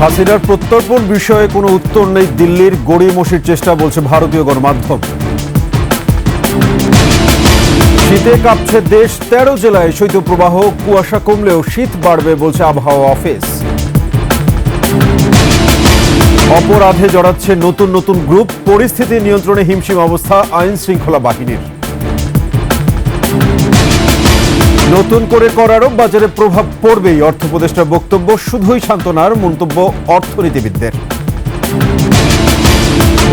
হাসিনার প্রত্যর্পণ বিষয়ে কোনো উত্তর নেই দিল্লির, গড়িমসির চেষ্টা বলছে ভারতীয় গণমাধ্যম। শীতে কাঁপছে দেশ, 13 জেলায় শৈত্যপ্রবাহ, কুয়াশা কমলেও শীত বাড়বে বলছে আবহাওয়া অফিস। অপরাধে জড়াচ্ছে নতুন নতুন গ্রুপ, পরিস্থিতি নিয়ন্ত্রণে হিমশিম অবস্থা আইন শৃঙ্খলা বাহিনীর। নতুন করে কর আরোপ বাজারে প্রভাব পড়বেই, অর্থ উপদেষ্টার বক্তব্য শুধুই সান্ত্বনার, মন্তব্য অর্থনীতিবিদদের।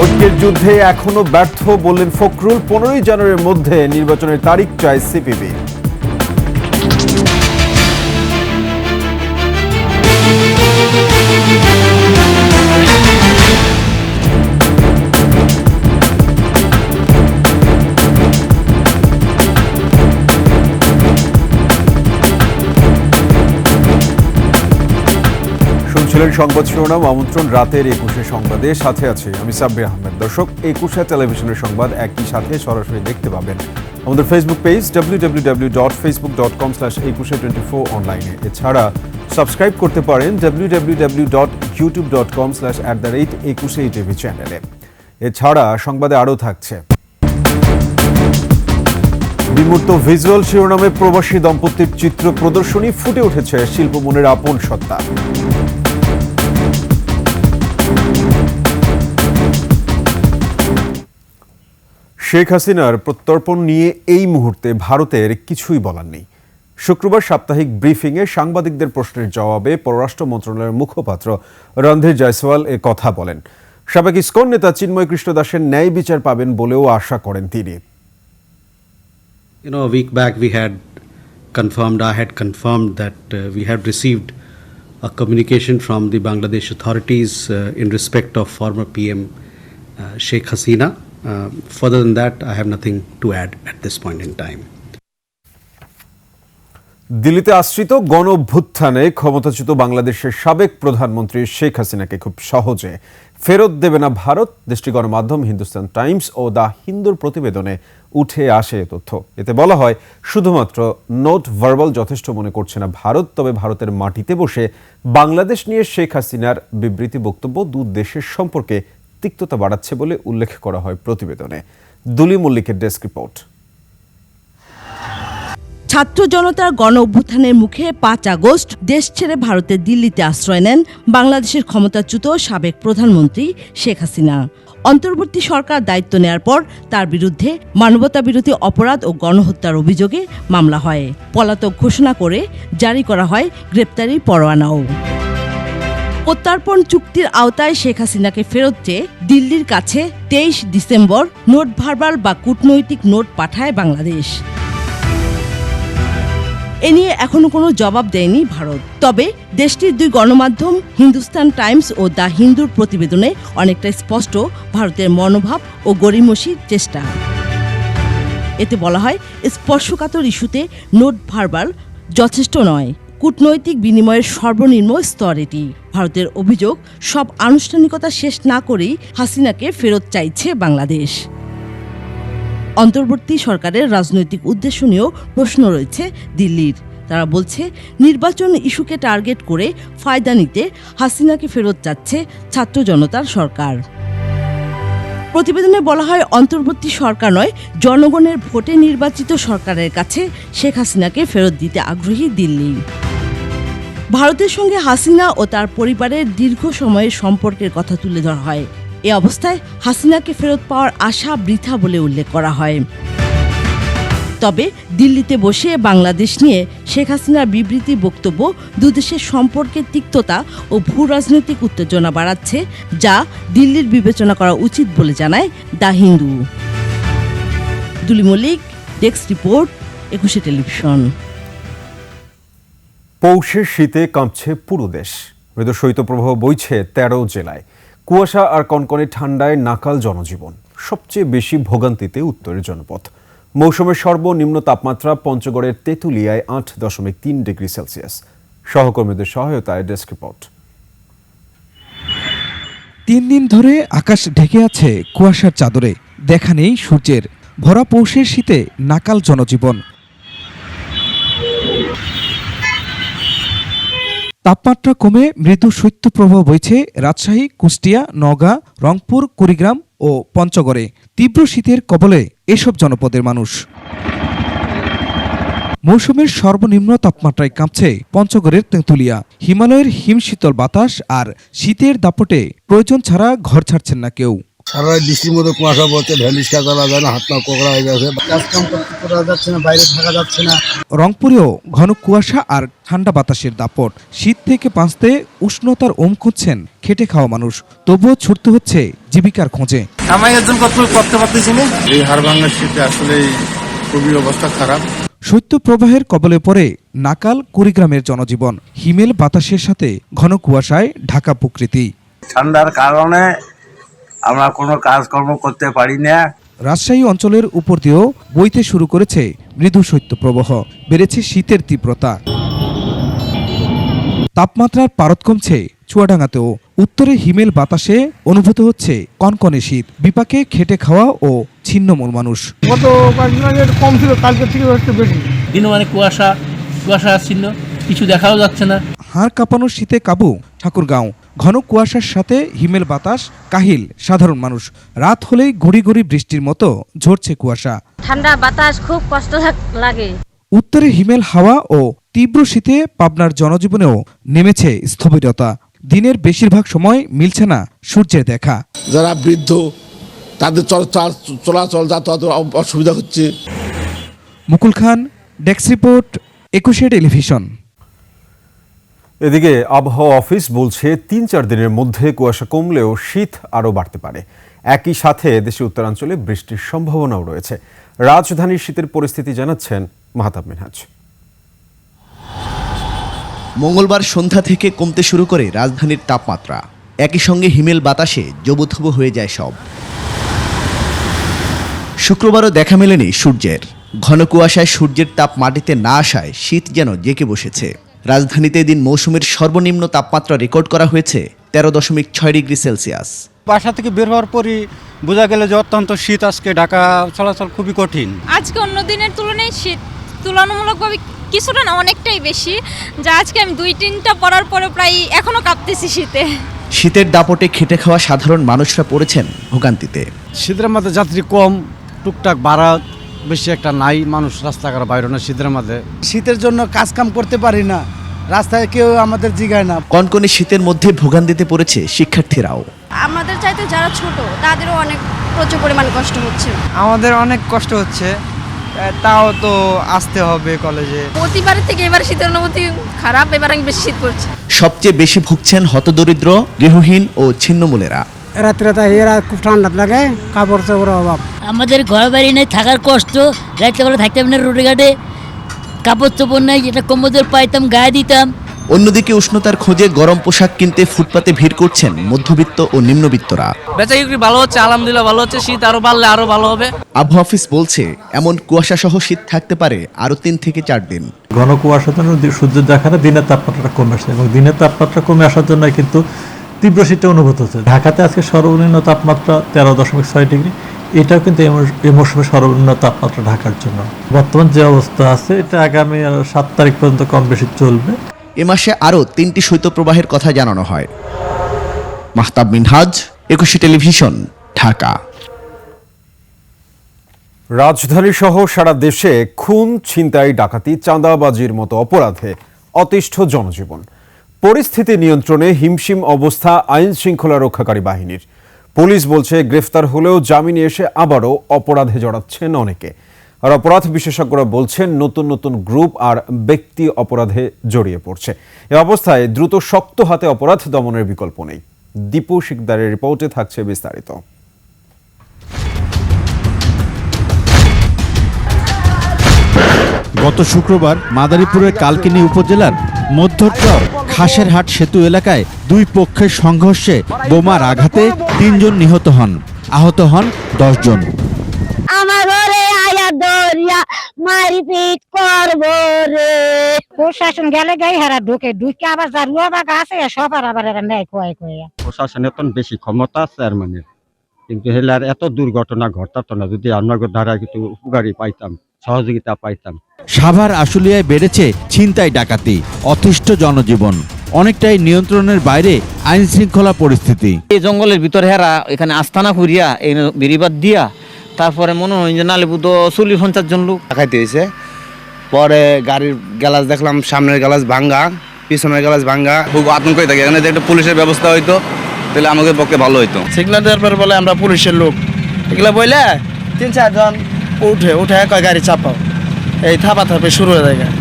ঐক্যের যুদ্ধে এখনো ব্যর্থ বললেন ফখরুল, 15 জানুয়ারির মধ্যে নির্বাচনের তারিখ চায় সিপিবি। শুনছিলেন সংবাদ শিরোনাম, আমন্ত্রণ রাতের 21 সংবাদে, সাথে আছে আমি সাব্বির আহমেদ। দর্শক, 21 টেলিভিশনের সংবাদ একই সাথে সরাসরি দেখতে পাবেন আমাদের ফেসবুক পেজ www.facebook.com/2124 অনলাইনে। এছাড়া সাবস্ক্রাইব করতে পারেন www.youtube.com/@21 চ্যানেলে। এছাড়া সংবাদে আরও থাকছে বিমূর্ত ভিজুয়াল শিরোনামে প্রবাসী দম্পতির চিত্র প্রদর্শনী, ফুটে উঠেছে শিল্পমনের আপন সত্তা। শেখ হাসিনার প্রত্যর্পণ নিয়ে এই মুহূর্তে ভারতের কিছুই বলার নেই। শুক্রবার সাপ্তাহিক ব্রিফিংয়ে সাংবাদিকদের প্রশ্নের জবাবে পররাষ্ট্র মন্ত্রণালয়ের মুখপাত্র রণধীর জয়সওয়াল এ কথা বলেন। সাবেক ইসকন নেতা চিন্ময় কৃষ্ণ দাসের ন্যায় বিচার পাবেন বলেও আশা করেন তিনি। A week back I had confirmed that we had received a communication from the Bangladesh authorities in respect of former PM Sheikh Hasina. Further than that, I have nothing to add at this point in time. দিল্লিতে আশ্রিত গণ অভ্যুত্থানে ক্ষমতাচ্যুত বাংলাদেশের সাবেক প্রধানমন্ত্রী শেখ হাসিনাকে খুব সহজে ফেরত দেবে না ভারত, দেশটির গণমাধ্যম হিন্দুস্তান টাইমস ও দ্য হিন্দুর প্রতিবেদনে উঠে আসে তথ্য। এতে বলা হয়, শুধুমাত্র নোট ভার্বাল যথেষ্ট মনে করছে না ভারত, তবে ভারতের মাটিতে বসে বাংলাদেশ নিয়ে শেখ হাসিনার বিবৃতি বক্তব্য দু দেশের সম্পর্কে তিক্ততা বাড়াচ্ছে বলে উল্লেখ করা হয় প্রতিবেদনে। দুলি মল্লিকের ডেস্ক রিপোর্ট। ছাত্র জনতার গণ অভ্যুত্থানের মুখে 5 আগস্ট দেশ ছেড়ে ভারতের দিল্লিতে আশ্রয় নেন বাংলাদেশের ক্ষমতাচ্যুত সাবেক প্রধানমন্ত্রী শেখ হাসিনা। অন্তর্বর্তী সরকার দায়িত্ব নেয়ার পর তার বিরুদ্ধে মানবতাবিরোধী অপরাধ ও গণহত্যার অভিযোগে মামলা হয়। পলাতক ঘোষণা করে জারি করা হয় গ্রেপ্তারি পরোয়ানাও। প্রত্যর্পণ চুক্তির আওতায় শেখ হাসিনাকে ফেরত চেয়ে দিল্লির কাছে 23 ডিসেম্বর নোট ভার্বাল বা কূটনৈতিক নোট পাঠায় বাংলাদেশ। এ নিয়ে এখনো কোনো জবাব দেয়নি ভারত। তবে দেশটির দুই গণমাধ্যম হিন্দুস্তান টাইমস ও দ্য হিন্দুর প্রতিবেদনে অনেকটা স্পষ্ট ভারতের মনোভাব ও গড়িমসির চেষ্টা। এতে বলা হয়, স্পর্শকাতর ইস্যুতে নোট ভার্বাল যথেষ্ট নয়, কূটনৈতিক বিনিময়ের সর্বনিম্ন স্তর এটি। ভারতের অভিযোগ, সব আনুষ্ঠানিকতা শেষ না করেই হাসিনাকে ফেরত চাইছে বাংলাদেশ। অন্তর্বর্তী সরকারের রাজনৈতিক উদ্দেশ্য নিয়েও প্রশ্ন রয়েছে দিল্লির। তারা বলছে, নির্বাচন ইস্যুকে টার্গেট করে ফায়দা নিতে হাসিনাকে ফেরত চাচ্ছে ছাত্র জনতার সরকার। প্রতিবেদনে বলা হয়, অন্তর্বর্তী সরকার নয়, জনগণের ভোটে নির্বাচিত সরকারের কাছে শেখ হাসিনাকে ফেরত দিতে আগ্রহী দিল্লি। ভারতের সঙ্গে হাসিনা ও তার পরিবারের দীর্ঘ সময়ের সম্পর্কের কথা তুলে ধরা হয়। এ অবস্থায় হাসিনাকে ফেরত পাওয়ার আশা বৃথা বলে উল্লেখ করা হয়। তবে দিল্লিতে বসে বাংলাদেশ নিয়ে শেখ হাসিনার বিবৃতি বক্তব্য দুদেশের সম্পর্কের তিক্ততা ও ভূ রাজনৈতিক উত্তেজনা বাড়াচ্ছে, যা দিল্লির বিবেচনা করা উচিত বলে জানায় the Hindu. Duli Mallick, desk report, 21 television. পৌষের শীতে কাঁপছে পুরো দেশ, মৃদু শৈত্যপ্রবাহ বইছে 13 জেলায়। কুয়াশা আর কনকনে ঠান্ডায় নাকাল জনজীবন, সবচেয়ে বেশি ভোগান্তিতে উত্তরের জনপদ। মৌসুমের সর্বনিম্ন তাপমাত্রা পঞ্চগড়ের তেঁতুলিয়ায় 8.3 ডিগ্রি সেলসিয়াস। সহকর্মীদের সহায়তায় ডেস্ক রিপোর্ট। 3 দিন ধরে আকাশ ঢেকে আছে কুয়াশার চাদরে, দেখা নেই সূর্যের। ভরা পৌষের শীতে নাকাল জনজীবন। তাপমাত্রা কমে মৃদু শৈত্যপ্রবাহ বইছে রাজশাহী, কুষ্টিয়া, নওগাঁ, রংপুর, কুড়িগ্রাম ও পঞ্চগড়ে। তীব্র শীতের কবলে এসব জনপদের মানুষ। মৌসুমের সর্বনিম্ন তাপমাত্রায় কাঁপছে পঞ্চগড়ের তেঁতুলিয়া। হিমালয়ের হিমশীতল বাতাস আর শীতের দাপটে প্রয়োজন ছাড়া ঘর ছাড়ছেন না কেউ। সারা বৃষ্টির মধ্যে কুয়াশা পড়ছে, ভ্যালিস্কা চলা যায় না, হাত পা কোকড়া হয়ে গেছে, কাজ কাম করা যাচ্ছে না, বাইরে থাকা যাচ্ছে না। রংপুরেও ঘন কুয়াশা আর ঠান্ডা বাতাসের দাপট। শীত থেকে বাঁচতে উষ্ণতার ওম খুঁজছেন খেটে খাওয়া মানুষ, তবুও ছুটতে হচ্ছে জীবিকার খোঁজে। আমি একজন করতে পারতেছি না। এই হাড়ভাঙ্গার শীতে আসলে খুবই অবস্থা খারাপ। শৈত্যপ্রবাহের কবলে পড়ে নাকাল কুড়িগ্রামের জনজীবন। হিমেল বাতাসের সাথে ঘন কুয়াশায় ঢাকা প্রকৃতি। ঠান্ডার কারণে আমরা কোনো কাজকর্ম করতে পারি না। রাজশাহী অঞ্চলের উপর দিয়েও বইতে শুরু করেছে মৃদু শৈত্যপ্রবাহ। বেড়েছে শীতের তীব্রতা। তাপমাত্রার পারদ কমছে চুয়াডাঙ্গাতেও। উত্তরে হিমেল বাতাসে অনুভূত হচ্ছে কনকনে শীত। বিপাকে খেটে খাওয়া ও ছিন্নমূল মানুষ। গত কয়েকদিন আগে কম ছিল, কালকে থেকে একটু বেশি। দিন মানে কুয়াশা ছিন্ন, কিছু দেখাও যাচ্ছে না। হাড় কাঁপানো শীতে কাবু ঠাকুরগাঁও। ঘন কুয়াশার সাথে হিমেল বাতাস, কাহিল সাধারণ মানুষ। রাত হলেই ঘড়ি ঘড়ি বৃষ্টির মতো ঝরছে কুয়াশা। ঠান্ডা বাতাস খুব কষ্ট লাগে। উত্তরে হিমেল হাওয়া ও তীব্র শীতে পাবনার জনজীবনেও নেমেছে স্থবিরতা। দিনের বেশিরভাগ সময় মিলছে না সূর্যের দেখা। যারা বৃদ্ধ তাদের চলাচল যাতায়াত অসুবিধা হচ্ছে। মুকুল খান, ডেস্ক রিপোর্ট, 21 টেলিভিশন। এদিকে আবহাওয়া অফিস বলছে ৩-৪ দিনের মধ্যে কুয়াশা কমলেও শীত আরও বাড়তে পারে। একই সাথে দেশের উত্তরাঞ্চলে বৃষ্টির সম্ভাবনাও রয়েছে। রাজধানীর শীতের পরিস্থিতি জানাচ্ছেন মাহতাব মিনহাজ। মঙ্গলবার সন্ধ্যা থেকে কমতে শুরু করে রাজধানীর তাপমাত্রা। একই সঙ্গে হিমেল বাতাসে জবুথবু হয়ে যায় সব। শুক্রবারও দেখা মেলেনি সূর্যের। ঘন কুয়াশায় সূর্যের তাপ মাটিতে না আসায় শীত যেন জেঁকে বসেছে। রাজধানীতে এদিন মৌসুমের সর্বনিম্ন তাপমাত্রা রেকর্ড করা হয়েছে 13.6 ডিগ্রি সেলসিয়াস। বাসা থেকে বের হওয়ার পরই বোঝা গেল যে অত্যন্ত শীত। আজকে ঢাকা চলাচল খুবই কঠিন। আজকে অন্য দিনের তুলনায় শীত তুলনামূলকভাবে কিছুটা না অনেকটাই বেশি, যা আজকে আমি 2-3টা পরার পরে প্রায় এখনো কাঁপতেছি শীতে। শীতের দাপটে খেটে খাওয়া সাধারণ মানুষরা পড়েছেন ভোগান্তিতে। শীতের মধ্যে যাত্রী কম, টুকটাক ভাড়া বেশি একটা নাই, মানুষ রাস্তাঘাট বাইরে না শীতের মধ্যে। শীতের জন্য কাজ কাম করতে পারি না, রাস্তায় কেউ আমাদের জিগায় না। কনকনে শীতের মধ্যে ভোগান্তিতে পড়েছে শিক্ষার্থীরাও। আমাদের চাইতে যারা ছোট তাদেরও প্রচুর পরিমাণ কষ্ট হচ্ছে। আমাদের অনেক কষ্ট হচ্ছে, তাও তো আসতে হবে কলেজে। প্রতিবারের থেকে এবার শীতের অনুভূতি খারাপ, এবার আমি বেশি শীত পড়ছে। সবচেয়ে বেশি ভুগছেন হতদরিদ্র, গৃহহীন ও ছিন্নমূলেরা। রাত্রে এরা খুব ঠান্ডা লাগে, কাপড় চোপড়ের অভাব। আমাদের ঘর বাড়ি নেই, থাকার কষ্ট, রাত্রে বেলা থাকতে হবে না, রোডে ঘাটে কাপড় চোপড় নাই, যেটা কম্বল পাইতাম গায়ে দিতাম। অন্যদিকে উষ্ণতার খোঁজে গরম পোশাক কিনতে ফুটপাতে ভিড় করছেন মধ্যবিত্ত ও নিম্নবিত্তরা। বেচা বিক্রি ভালো হচ্ছে, আলহামদুলিল্লাহ ভালো হচ্ছে। শীত আরো বাড়লে আরো ভালো হবে। আবহাওয়া অফিস বলছে এমন কুয়াশা সহ শীত থাকতে পারে আরো 3 থেকে 4 দিন। ঘন কুয়াশার জন্য সূর্যের দেখাটা দিনের তাপমাত্রাটা কমে আসছে এবং দিনের তাপমাত্রা কমে আসার জন্য কিন্তু তীব্র শীতটা অনুভূত হচ্ছে। ঢাকাতে আজকে সর্বনিম্ন তাপমাত্রা 13.6 ডিগ্রি। এটাও কিন্তু এই মৌসুমে সর্বনিম্ন তাপমাত্রা ঢাকার জন্য। বর্তমান যে অবস্থা আছে এটা আগামী 7 তারিখ পর্যন্ত কম বেশি চলবে। এ মাসে আরও 3টি শৈত্যপ্রবাহের কথা জানানো হয়। মাহতাব মিনহাজ, 21 টেলিভিশন, ঢাকা। রাজধানী সহ সারা দেশে খুন, ছিনতাই, ডাকাতি, চাঁদাবাজির মতো অপরাধে অতিষ্ঠ জনজীবন। পরিস্থিতি নিয়ন্ত্রণে হিমশিম অবস্থা আইন শৃঙ্খলা রক্ষাকারী বাহিনীর। পুলিশ বলছে গ্রেফতার হলেও জামিনে এসে আবারও অপরাধে জড়াচ্ছেন অনেকে। আর অপরাধ বিশেষজ্ঞরা বলছেন নতুন নতুন গ্রুপ আর ব্যক্তি অপরাধে জড়িয়ে পড়ছে। এ অবস্থায় দ্রুত শক্ত হাতে অপরাধ দমনের বিকল্প নেই। দীপু শিকদারের রিপোর্টে থাকছে বিস্তারিত। গত শুক্রবার মাদারীপুরের কালকিনি উপজেলার মধ্যচর খাসেরহাট সেতু এলাকায় দুই পক্ষের সংঘর্ষে বোমার আঘাতে 3 জন নিহত হন, আহত হন 10 জন। আমার ঘরে আয়া দরিয়া মারপিট করবো রে। প্রশাসন গেলে গাই হারা ঢুকে আবার জারুয়া বা গাছে সব আবার নেয় কয়। প্রশাসনের তো বেশি ক্ষমতা আছে চেয়ারম্যানের, কিন্তু হেলার এত দুর্ঘটনা ঘটাতো না যদি আমরা দ্বারা কিছু উপকারী পাইতাম, সহযোগিতা পাইতাম। সাভার আশুলিয়ায় বেড়েছে ছিনতাই ডাকাতি, অতিষ্ঠ জনজীবন। অনেকটাই নিয়ন্ত্রণের বাইরে আইন শৃঙ্খলা পরিস্থিতি। এই জঙ্গলের ভিতরে হেরা এখানে আস্তানা করিয়া এই বেরিবাদ দিয়া তারপরে মনে হয় যে নালে বুধ 40-50 জন লোক খাইতে হয়েছে। পরে গাড়ির গ্যালাস দেখলাম, সামনের গ্যালাস ভাঙ্গা, পিছনের গ্যালাস ভাঙ্গা। খুব আতঙ্ক হয়ে থাকে। এখানে যদি একটা পুলিশের ব্যবস্থা হইতো তাহলে আমাদের পক্ষে ভালো হইতো। সিগন্যাল দেওয়ার পর বলে আমরা পুলিশের লোক, এগুলো বলে 3-4 জন উঠে কয় গাড়ি চাপাও, এই থাপে শুরু হয়ে যায়।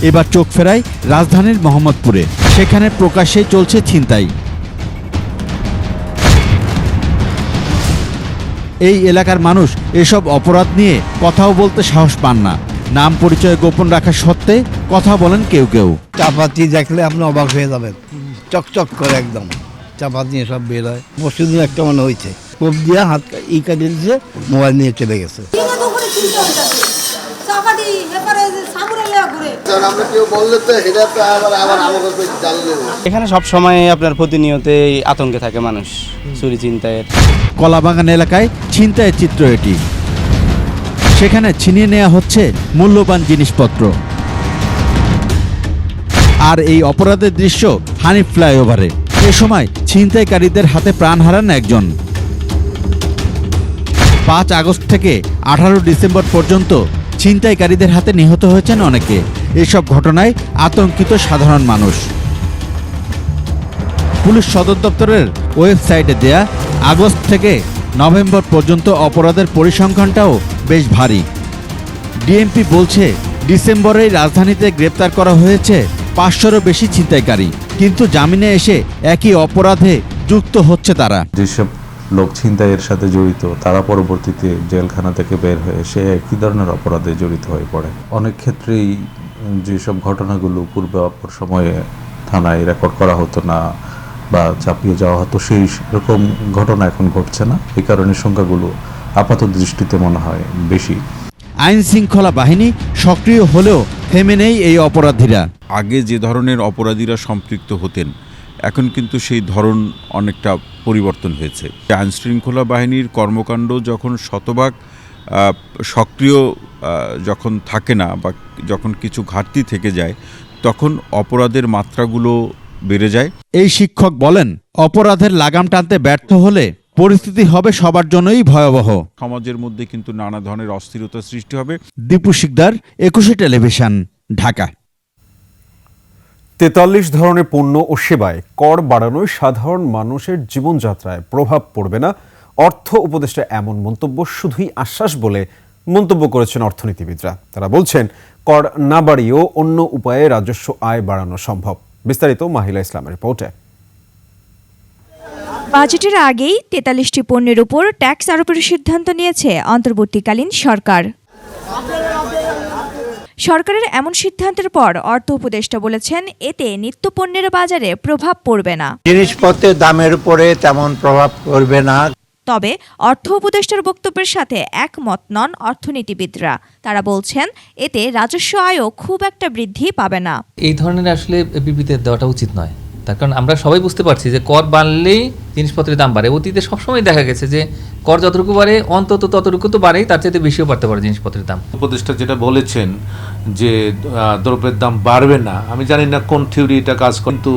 এবার চোখ ফেরায় রাজধানীর মোহাম্মদপুরে, সেখানে প্রকাশ্যেই চলছে ছিনতাই। এই এলাকার মানুষ এসব অপরাধ নিয়ে কথাও বলতে সাহস পান না। নাম পরিচয় গোপন রাখা সত্ত্বে কথা বলেন কেউ কেউ। চাপাতি দেখলে আপনি অবাক হয়ে যাবেন, চকচক করে একদম চাপাতি নিয়ে সব বের হয়। মসজিদের একটা মনে হয়েছে কোপ দিয়া হাত কাটিয়ে দিয়েছে, মোবাইল নিয়ে চলে গেছে। এখানে সব সময় আপনার প্রতিনিয়ত আতঙ্কে থাকে মানুষ, চুরি ছিনতাইয়ের। কলাবাগান এলাকায় ছিনতাইয়ের চিত্র এটি। সেখানে ছিনিয়ে নেওয়া হচ্ছে মূল্যবান জিনিসপত্র। আর এই অপরাধের দৃশ্য হানিফ ফ্লাইওভারে। এ সময় ছিনতাইকারীদের হাতে প্রাণ হারান একজন। 5 আগস্ট থেকে 18 ডিসেম্বর পর্যন্ত ছিনতাইকারীদের হাতে নিহত হয়েছেন অনেকে। এসব ঘটনায় আতঙ্কিত সাধারণ মানুষ। পুলিশ সদর দপ্তরের ওয়েবসাইটে দেয়া আগস্ট থেকে নভেম্বর পর্যন্ত অপরাধের পরিসংখ্যানটাও বেশ ভারী। ডিএমপি বলছে ডিসেম্বরেই রাজধানীতে গ্রেপ্তার করা হয়েছে 500-এরও বেশি ছিনতাইকারী, কিন্তু জামিনে এসে একই অপরাধে যুক্ত হচ্ছে তারা। যেসব লোক ছিনতাইয়ের সাথে জড়িত তারা পরবর্তীতে জেলখানা থেকে বের হয়ে সে একই ধরনের অপরাধে জড়িত হয়ে পড়ে। অনেক ক্ষেত্রেই যেসব ঘটনাগুলো পূর্বে অপর সময়ে থানায় রেকর্ড করা হতো না বা চাপিয়ে যাওয়া হতো, সেই রকম ঘটনা এখন ঘটছে না। এই কারণে সংখ্যাগুলো আপাত দৃষ্টিতে মনে হয় বেশি। আইন শৃঙ্খলা বাহিনী সক্রিয় হলেও থেমে নেই এই অপরাধীরা। আগে যে ধরনের অপরাধীরা সম্পৃক্ত হতেন, এখন কিন্তু সেই ধরন অনেকটা পরিবর্তন হয়েছে। আইন শৃঙ্খলা বাহিনীর কর্মকাণ্ড যখন শতভাগ সক্রিয় যখন থাকে না বা যখন কিছু ঘাটতি থেকে যায়, তখন অপরাধের মাত্রাগুলো বেড়ে যায়। এই শিক্ষক বলেন, অপরাধের লাগাম টানতে ব্যর্থ হলে পরিস্থিতি হবে সবার জন্যই ভয়াবহ। সমাজের মধ্যে কিন্তু নানা ধরনের অস্থিরতা সৃষ্টি হবে। দীপু শিকদার, 21 টেলিভিশন, ঢাকা। 43 ধরনের পণ্য ও সেবায় কর বাড়ানোয় সাধারণ মানুষের জীবনযাত্রায় প্রভাব পড়বে না। অর্থ উপদেষ্টা এমন মন্তব্য শুধুই আশ্বাস বলে মন্তব্য করেছেন অর্থনীতিবিদরা। তারা বলছেন, কর না বাড়িয়েও অন্য উপায়ে রাজস্ব আয় বাড়ানো সম্ভব। বিস্তারিত মাহিলা ইসলামের রিপোর্টে। বাজেটের আগেই 43টি পণ্যের উপর ট্যাক্স আরোপের সিদ্ধান্ত নিয়েছে অন্তর্বর্তীকালীন সরকার। সরকারের এমন সিদ্ধান্তের পর অর্থ উপদেষ্টা বলেছেন, এতে নিত্যপণ্যের বাজারে প্রভাব পড়বে না। জিনিসপত্রের দামের উপরে তেমন প্রভাব পড়বে না। তবে অর্থ উপদেষ্টার বক্তব্যের সাথে একমত নন অর্থনীতিবিদরা। তারা বলছেন, এতে রাজস্ব আয়ও খুব একটা বৃদ্ধি পাবে না। এই ধরনের আসলে বিবৃতি দেওয়াটা উচিত নয়। তার কারণ আমরা সবাই বুঝতে পারছি যে কর বাড়লেই জিনিসপত্রের দাম বাড়ে। অতীতে সবসময় দেখা গেছে যে কর যতটুকু বাড়ে অন্তত ততটুকু তো বাড়েই, তার চাইতে বেশিও বাড়তে পারে জিনিসপত্রের দাম। উপদেষ্টা যেটা বলেছেন যে দ্রব্যের দাম বাড়বে না, আমি জানি না কোন থিওরি এটা কাজ, কিন্তু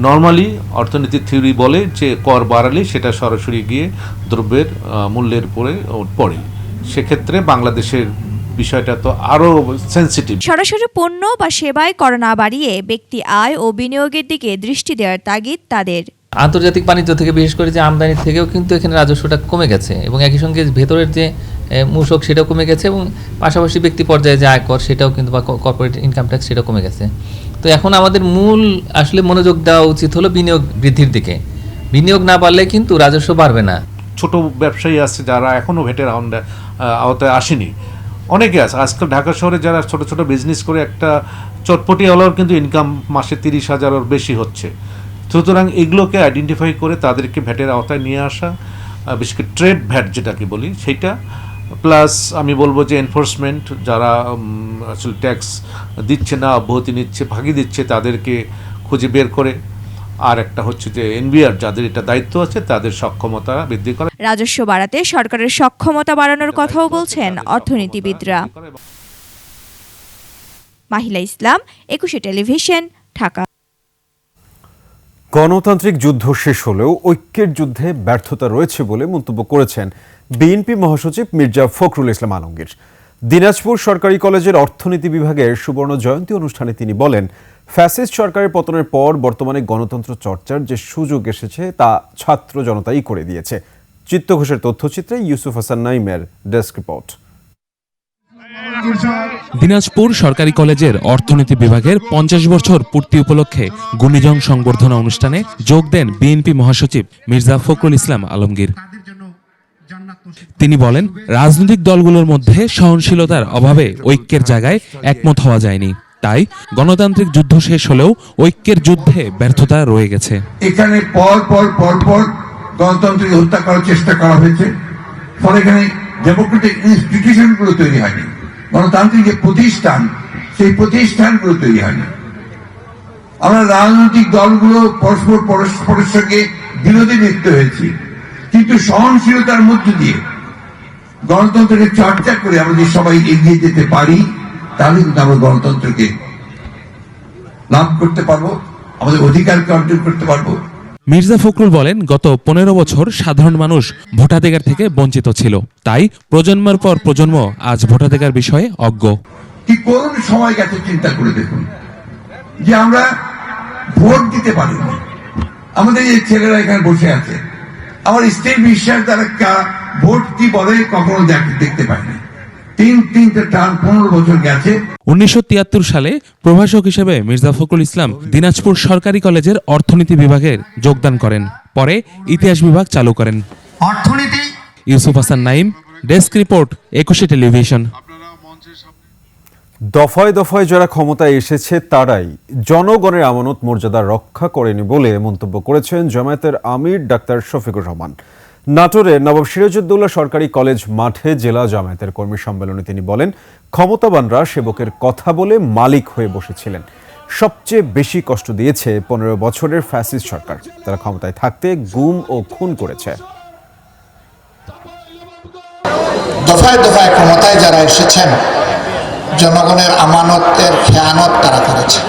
নর্মালি অর্থনীতির থিওরি বলে যে কর বাড়ালে সেটা সরাসরি গিয়ে দ্রব্যের মূল্যের উপরে পড়ে। সেক্ষেত্রে বাংলাদেশের বিষয়টা তো আরো সেনসিটিভ। সরাসরি পণ্য বা সেবায় কর না বাড়িয়ে ব্যক্তি আয় ও বিনিয়োগের দিকে দৃষ্টি দেওয়ার তাগিদ তাদের। আন্তর্জাতিক বাণিজ্য থেকে বিশেষ করে যে আমদানি থেকেও কিন্তু এখানে রাজস্বটা কমে গেছে এবং একই সঙ্গে ভেতরের যে মূসক সেটাও কমে গেছে এবং পাশাপাশি ব্যক্তি পর্যায়ে যে আয়কর সেটাও কিন্তু বা কর্পোরেট ইনকাম ট্যাক্স সেটাও কমে গেছে। তো এখন আমাদের মূল আসলে মনোযোগ দেওয়া উচিত হলো বিনিয়োগ বৃদ্ধির দিকে। বিনিয়োগ না বাড়লে কিন্তু রাজস্ব বাড়বে না। ছোট ব্যবসায়ী আছে যারা এখনো ভেটের আওতায় আসেনি, অনেকে আছে। আজকাল ঢাকা শহরে যারা ছোট ছোট বিজনেস করে একটা চটপটিওয়ালার কিন্তু ইনকাম মাসে 30,000-এর বেশি হচ্ছে। সুতরাং এগুলোকে আইডেন্টিফাই করে তাদেরকে ভ্যাটের আওতায় নিয়ে আসা, বিশেষ করে ট্রেড ভ্যাট যেটাকে বলি সেইটা, প্লাস আমি বলবো যে এনফোর্সমেন্ট যারা আসলে ট্যাক্স দিচ্ছে না, অব্যাহতি নিচ্ছে, ফাঁকি দিচ্ছে, তাদেরকে খুঁজে বের করে, আর একটা হচ্ছে যে এনবিআর যাদের এটা দায়িত্ব আছে তাদের সক্ষমতা বৃদ্ধি করা। রাজস্ব বাড়াতে সরকারের সক্ষমতা বাড়ানোর কথাও বলছেন অর্থনীতিবিদরা। মাহিলা ইসলাম, 21 টেলিভিশন, ঢাকা। গণতান্ত্রিক যুদ্ধ শেষ হলেও ঐক্যের যুদ্ধে ব্যর্থতা রয়েছে বলে মন্তব্য করেছেন বিএনপি মহাসচিব মির্জা ফখরুল ইসলাম আলমগীর। দিনাজপুর সরকারি কলেজের অর্থনীতি বিভাগের সুবর্ণ জয়ন্তী অনুষ্ঠানে তিনি বলেন, ফ্যাসিস্ট সরকারের পতনের পর বর্তমানে গণতন্ত্র চর্চার যে সুযোগ এসেছে তা ছাত্র জনতাই করে দিয়েছে। চিত্ত ঘোষের তথ্যচিত্রে ইউসুফ হাসান নাইমের ডেস্ক রিপোর্ট। দিনাজপুর সরকারি কলেজের অর্থনীতি বিভাগের 50 বছর পূর্তি উপলক্ষে গুণীজন সংবর্ধনা অনুষ্ঠানে যোগ দেন বিএনপি মহাসচিব মির্জা ফখরুল ইসলাম আলমগীর। তিনি বলেন, রাজনৈতিক দলগুলোর মধ্যে সহনশীলতার অভাবে ঐক্যের জায়গায় একমত হওয়া যায়নি, তাই গণতান্ত্রিক যুদ্ধ শেষ হলেও ঐক্যের যুদ্ধে ব্যর্থতা রয়ে গেছে। এখানে পর পর গণতন্ত্রকে হত্যা করার চেষ্টা করা হয়েছে, ফলে এখানে ডেমোক্রেটিক ইনস্টিটিউশনগুলো তৈরি হয়নি, গণতান্ত্রিক যে প্রতিষ্ঠান সেই প্রতিষ্ঠানগুলো তৈরি হয়নি। আমরা রাজনৈতিক দলগুলো পরস্পরের সঙ্গে বিরোধী লিপ্ত হয়েছি, কিন্তু সহনশীলতার মধ্য দিয়ে গণতন্ত্রকে চর্চা করে আমরা যদি সবাই এগিয়ে যেতে পারি, তাহলে কিন্তু আমরা গণতন্ত্রকে লাভ করতে পারবো, আমাদের অধিকারকে অর্জন করতে পারবো। মির্জা ফখরুল বলেন, গত 15 বছর সাধারণ মানুষ ভোটাধিকার থেকে বঞ্চিত ছিল, তাই প্রজন্মের পর প্রজন্ম আজ ভোটাধিকার বিষয়ে অজ্ঞ। কি করুন সময় গেছে, চিন্তা করে দেখুন যে আমরা ভোট দিতে পারিনি। আমাদের এই ছেলেরা এখানে বসে আছে, আমার স্ত্রীর বিশ্বাস তারা ভোট কি বলে কখনো দেখতে পাইনি। তিনটে টার্ম 15 বছর গেছে। 1973 সালে প্রভাষক হিসেবে মির্জা ফখরুল ইসলাম দিনাজপুর সরকারি কলেজের অর্থনীতি বিভাগে যোগদান করেন, পরে ইতিহাস বিভাগ চালু করেন। অর্থনীতি Yusuf Hasan Naim, desk report, 21 television. দফায় দফায় যারা ক্ষমতায় এসেছে তারাই জনগণের আমানত মর্যাদা রক্ষা করেনি বলে মন্তব্য করেছেন জামায়াতের আমির ডাক্তার শফিকুর রহমান। নাটোরের নবাব সিরাজউদ্দৌলা সরকারি কলেজ মাঠে জেলা জামায়াতের কর্মী সম্মেলনে তিনি বলেন, ক্ষমতাবানরা সেবকের কথা বলে মালিক হয়ে বসেছিলেন। সবচেয়ে বেশি কষ্ট দিয়েছে 15 বছরের ফ্যাসিস্ট সরকার, তারা ক্ষমতায় থাকতে গুম ও খুন করেছে। দফায় দফায় ক্ষমতায় যারা এসেছেন, জনগণের আমানতের খেয়ানত তারা করেছে,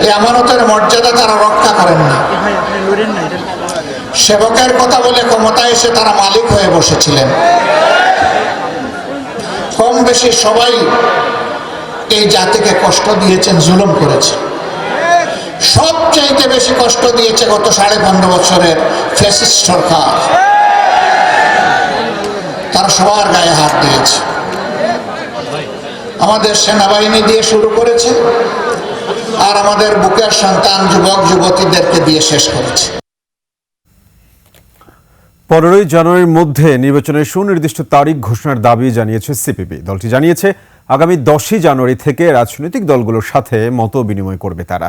এই আমানতের মর্যাদা তারা রক্ষা করেননি। সেবকের কথা বলে ক্ষমতায় এসে তারা মালিক হয়ে বসেছিলেন। কম বেশি সবাই এই জাতিকে কষ্ট দিয়েছেন, জুলুম করেছে। সবচাইতে বেশি কষ্ট দিয়েছে গত 15.5 বছরের ফ্যাসিস্ট সরকার। তারা সবার গায়ে হাত দিয়েছে, আমাদের সেনাবাহিনী দিয়ে শুরু করেছে, আর আমাদের বুকের সন্তান যুবক যুবতীদেরকে দিয়ে শেষ করেছে। 15 জানুয়ারির মধ্যে নির্বাচনের সুনির্দিষ্ট তারিখ ঘোষণার দাবি জানিয়েছে সিপিবি। দলটি জানিয়েছে, আগামী 10 জানুয়ারি থেকে রাজনৈতিক দলগুলোর সাথে মত বিনিময় করবে তারা।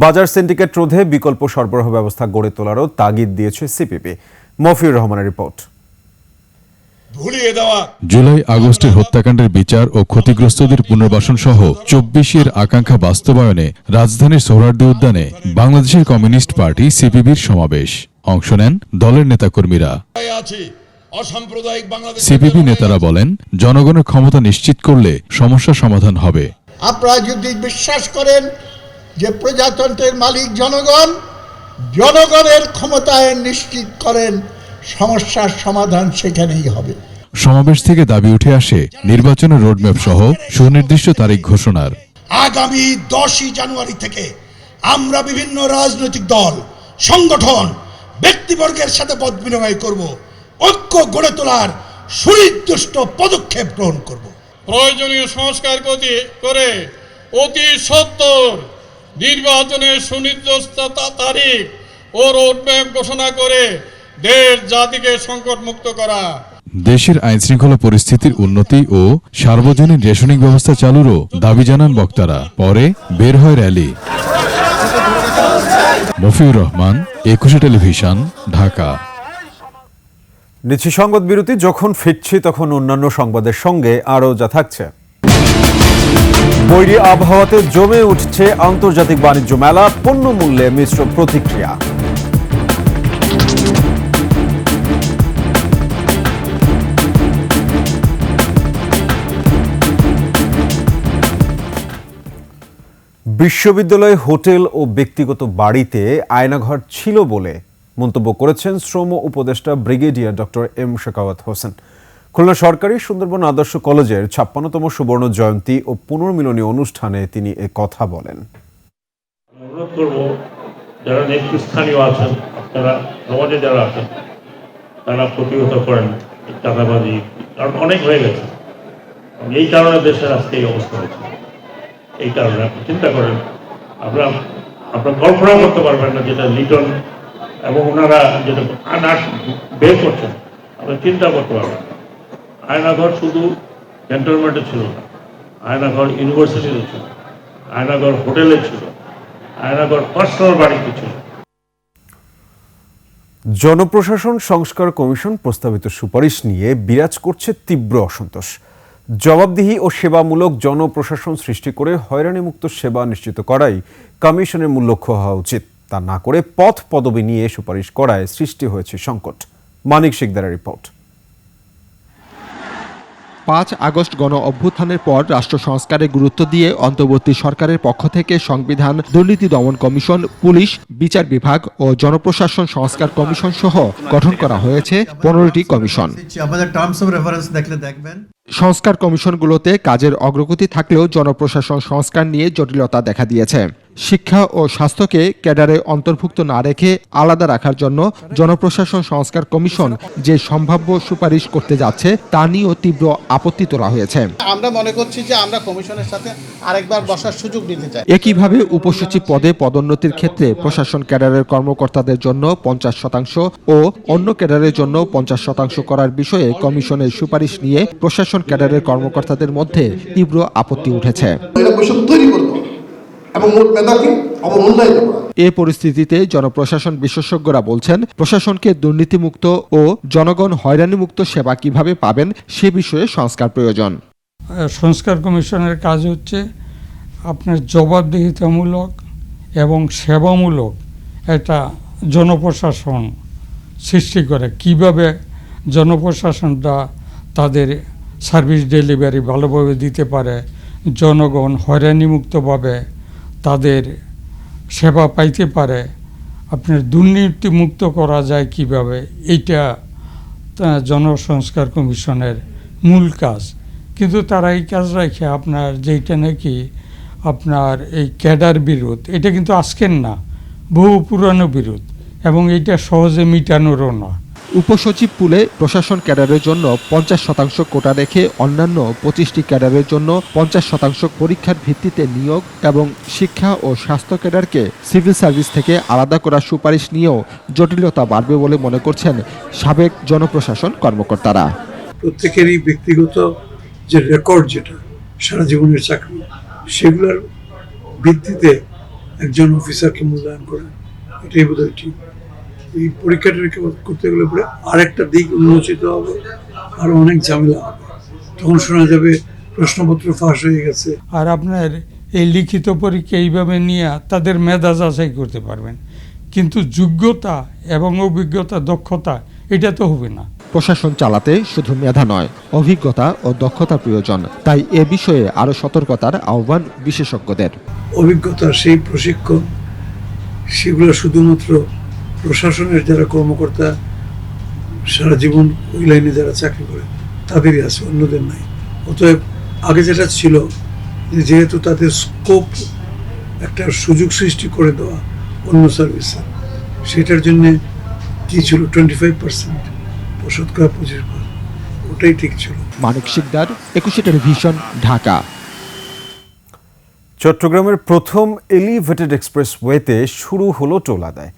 বাজার সিন্ডিকেট রোধে বিকল্প সরবরাহ ব্যবস্থা গড়ে তোলারও তাগিদ দিয়েছে সিপিবি। মফিউর রহমানের রিপোর্ট। জুলাই আগস্টের হত্যাকাণ্ডের বিচার ও ক্ষতিগ্রস্তদের পুনর্বাসন সহ 24 আকাঙ্ক্ষা বাস্তবায়নে রাজধানীর সোহরাওয়ার্দী উদ্যানে বাংলাদেশের কমিউনিস্ট পার্টি সিপিবির সমাবেশ। অংশ নেন দলের নেতাকর্মীরা। সিপিবি নেতারা বলেন, জনগণের ক্ষমতা নিশ্চিত করলে সমস্যা সমাধান হবে। আপনারা যদি বিশ্বাস করেন যে প্রজাতন্ত্রের মালিক জনগণ, জনগণের ক্ষমতায় নিশ্চিত করেন, সমস্যার সমাধান সেখানেই হবে। সমাবেশ থেকে দাবি উঠে আসে নির্বাচনের রোডম্যাপ সহ সুনির্দিষ্ট তারিখ ঘোষণার। আগামী 10 জানুয়ারি থেকে আমরা বিভিন্ন রাজনৈতিক দল, সংগঠন, ব্যক্তিবর্গের সাথে মত বিনিময় করব, ঐক্য গড়ে তোলার সুনির্দিষ্ট পদক্ষেপ গ্রহণ করব। প্রয়োজনীয় সংস্কার করে অতি সত্বর নির্বাচনের সুনির্দিষ্ট তারিখ ও রোডম্যাপ ঘোষণা করে দেশ জাতিকে সংকট মুক্ত করা। দেশের আইনশৃঙ্খলা পরিস্থিতির উন্নতি ও সার্বজনীন রেশনিং ব্যবস্থা চালুরও দাবি জানান বক্তারা। পরে বের হয় র্যালি। মফিউর রহমান, 21 টেলিভিশন, ঢাকা। নিচ্ছি সংবাদ বিরতি। যখন ফিরছি তখন অন্যান্য সংবাদের সঙ্গে আরও যা থাকছে। বৈরী আবহাওয়াতে জমে উঠছে আন্তর্জাতিক বাণিজ্য মেলা, পণ্য মূল্যে মিশ্র প্রতিক্রিয়া। বিশ্ববিদ্যালয়, হোটেল ও ব্যক্তিগত বাড়িতে আয়নাঘর ছিল বলে মন্তব্য করেছেন শ্রম উপদেষ্টা brigadier doctor M Sakhawat Hossain. Khulna সরকারি সুন্দরবন আদর্শ কলেজের ৫৬তম সুবর্ণ জয়ন্তী ও পুনর্মিলনী অনুষ্ঠানে তিনি এ কথা বলেন। অনুরোধ করব, যারা নেতৃস্থানীয় আছেন, আপনারা সমাজে যারা আছেন, তারা প্রতিহত করেন চাঁদাবাজি, কারণ অনেক হয়ে গেছে। এই কারণে দেশের আজকে এই অবস্থা হয়েছে। এই কারণে আপনি চিন্তা করেন, আপনার কল্পনা করতে পারবেন না যেটা লিটন এবং ওনারা যেটা বের করছেন, আপনি চিন্তা করতে পারবেন। আয়নাঘর শুধু ক্যান্টনমেন্টে ছিল না, আয়নাঘর ইউনিভার্সিটিতে ছিল, আয়নাঘর হোটেলে ছিল, আয়নাঘর পার্সোনাল বাড়িতে ছিল। জনপ্রশাসন সংস্কার কমিশন প্রস্তাবিত সুপারিশ নিয়ে বিরাজ করছে তীব্র অসন্তোষ। জবাবদিহি ও সেবামূলক জনপ্রশাসন সৃষ্টি করে হয়রানিমুক্ত সেবা নিশ্চিত করাই কমিশনের মূল লক্ষ্য হওয়া উচিত। তা না করে পদ পদবি নিয়ে সুপারিশ করায় সৃষ্টি হয়েছে সংকট। মানিক শিকদারের রিপোর্ট। ৫ আগস্ট গণ অভ্যুত্থানের পর রাষ্ট্র সংস্কারে গুরুত্ব দিয়ে অন্তর্বর্তী সরকারের পক্ষ থেকে সংবিধান, দুর্নীতি দমন কমিশন, পুলিশ, বিচার বিভাগ ও জনপ্রশাসন সংস্কার কমিশন সহ গঠন করা হয়েছে 15টি কমিশন। সংস্কার কমিশনগুলোতে কাজের অগ্রগতি থাকলেও জনপ্রশাসন সংস্কার নিয়ে জটিলতা দেখা দিয়েছে। শিক্ষা ও স্বাস্থ্যকে ক্যাডারে অন্তর্ভুক্ত না রেখে আলাদা রাখার জন্য জনপ্রশাসন সংস্কার কমিশন যে সম্ভাব্য সুপারিশ করতে যাচ্ছে তা নিয়েও তীব্র আপত্তি তোলা হয়েছে। আমরা মনে করছি যে আমরা কমিশনের সাথে আরেকবার বসার সুযোগ দিতে চাই। একইভাবে উপসচিব পদে পদোন্নতির ক্ষেত্রে প্রশাসন ক্যাডারের কর্মকর্তাদের জন্য 50% ও অন্য ক্যাডারের জন্য 50% করার বিষয়ে কমিশনের সুপারিশ নিয়ে প্রশাসন ক্যাডারের কর্মকর্তাদের মধ্যে তীব্র আপত্তি উঠেছে। এ পরিস্থিতিতে জনপ্রশাসন বিশেষজ্ঞরা বলছেন, প্রশাসনকে দুর্নীতিমুক্ত ও জনগণ হয়রানিমুক্ত সেবা কিভাবে পাবেন সে বিষয়ে সংস্কার প্রয়োজন। সংস্কার কমিশনের কাজ হচ্ছে আপনার জবাবদিহিতামূলক এবং সেবামূলক একটা জনপ্রশাসন সৃষ্টি করে, কিভাবে জনপ্রশাসনটা তাদের সার্ভিস ডেলিভারি ভালোভাবে দিতে পারে, জনগণ হয়রানিমুক্তভাবে তাদের সেবা পাইতে পারে, আপনার দুর্নীতিমুক্ত করা যায় কিভাবে, এইটা জনসংস্কার কমিশনের মূল কাজ। কিন্তু তারা এই কাজ রাখে আপনার যেইটা নাকি আপনার এই ক্যাডার বিরোধ, এটা কিন্তু আজকের না, বহু পুরানো বিরোধ এবং এটা সহজে মিটানোরও না। উপসচিব পুলে প্রশাসন ক্যাডারের জন্য 50% কোটা রেখে অন্যান্য 25টি ক্যাডারের জন্য 50% পরীক্ষার ভিত্তিতে নিয়োগ এবং শিক্ষা ও স্বাস্থ্য ক্যাডারকে সিভিল সার্ভিস থেকে আলাদা করার সুপারিশ নিয়েও জটিলতা বাড়বে বলে মনে করছেন সাবেক জনপ্রশাসন কর্মকর্তারা। প্রত্যেকেরই ব্যক্তিগত যে রেকর্ড, যেটা সারা জীবনের চাকরি, সেগুলোর ভিত্তিতে একজন অফিসারকে মূল্যায়ন করা, এটাই বোধহয় ঠিক। এই পরীক্ষাটা করতে গেলে পরে আরেকটা দিক উন্মোচিত হবে, আরো অনেক ঝামেলা হবে। তখন শোনা যাবে প্রশ্নপত্র ফাঁস হয়ে গেছে। আর আপনার এই লিখিত পরীক্ষা এইভাবে নিয়ে তাদের মেধা যাচাই করতে পারবেন, কিন্তু যোগ্যতা এবং অভিজ্ঞতা, দক্ষতা, এটা তো হবে না। প্রশাসন চালাতে শুধু মেধা নয়, অভিজ্ঞতা ও দক্ষতা প্রয়োজন। তাই এ বিষয়ে আরো সতর্কতার আহ্বান বিশেষজ্ঞদের। অভিজ্ঞতা, সেই প্রশিক্ষণ, সেগুলো শুধুমাত্র প্রশাসনের যারা কর্মকর্তা সারা জীবন ওই লাইনে যারা চাকরি করে তাদেরই আছে, অন্যদের নাই। অতএব আগে যেটা ছিল, যেহেতু তাদের স্কোপ একটা সুযোগ সৃষ্টি করে দেওয়া অন্য সার্ভিসে, সেটার জন্য কি ছিল 25%, শতকরা 25%, ওটাই ঠিক ছিল। মানিক শিকদার, 21 টেলিভিশন, ঢাকা। চট্টগ্রামের প্রথম এলিভেটেড এক্সপ্রেসওয়েতে শুরু হলো টোল আদায়।